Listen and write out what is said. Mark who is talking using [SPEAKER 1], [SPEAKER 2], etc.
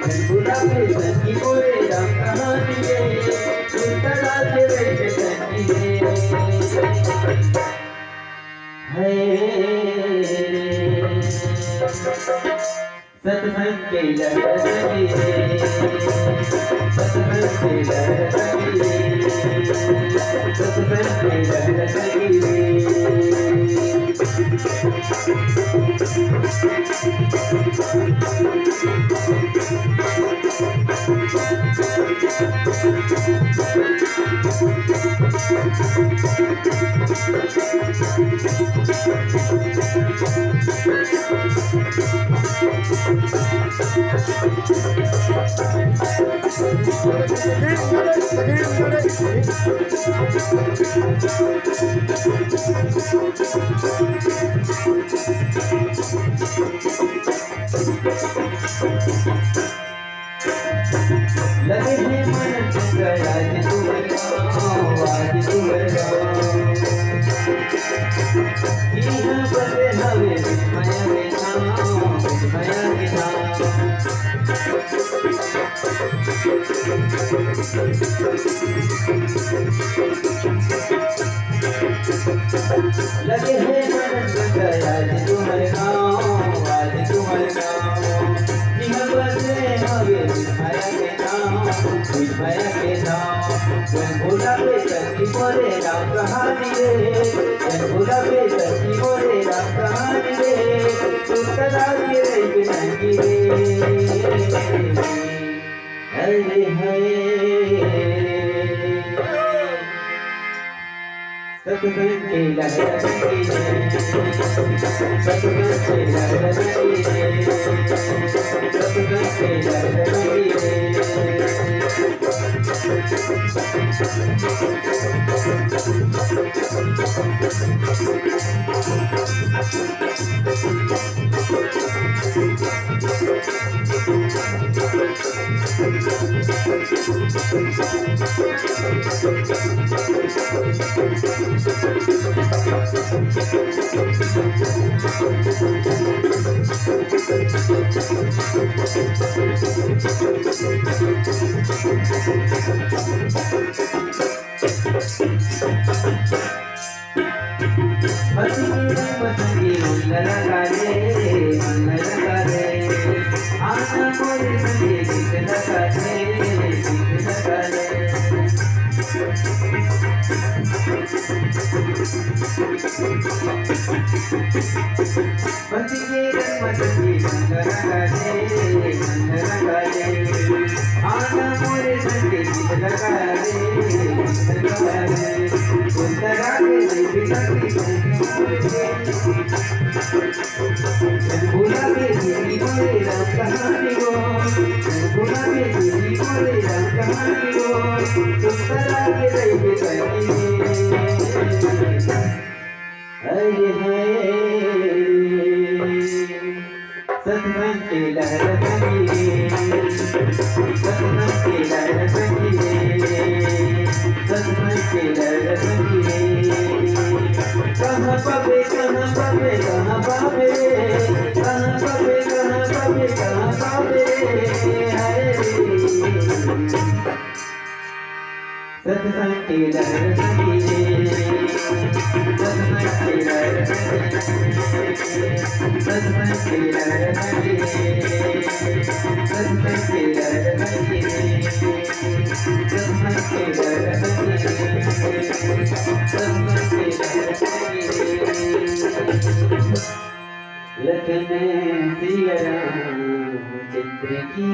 [SPEAKER 1] गुलाबी संगी मोरे राम कहानी रे सुंदरा के रे संगी रे सत्संग के लहर संगी रे सत्संग के लहर संगी रे सत्संग के लहर संगी रे लगे हैं मन गया आज तुम्हारा आज तुम्हारा यहाँ बसे हवे माया के नाम लगे हैं मन गया आज तुम्हारे नाम यहाँ बसे हवे माया के नाम भोला पे सखी मोरे राम कहानी रे भोला पे सखी मोरे राम कहानी रे सुंदरा के रे संगी रे हरे सत्संग के लहर संगी रे सत्संग के लहर संगी रे सत्संग के लहर संगी रे पतंगी लगा रे आना मोरे संगे गीत लगा रे पतंगी लगा रे आना मोरे संगे गीत लगा रे सुंदरा के भोला पे सखी मोरे राम कहानी गो भोला पे सखी मोरे राम कहानी गो सुंदरा के रे संगी सत्संग के लहर संगी सत्संग के लहर संगी सत्संग के लहर संगी कहाँ पावे कहाँ पावे कहाँ पावे कहाँ पावे कहाँ पावे कहाँ पावे सत्संग के लहर संगी सत्संग के लहर सत्संग के लहर संगी सत्संग के लहर संगी सत्संग के लहर संगी सत्संग के लहर संगी लखन सिया राम चित्र की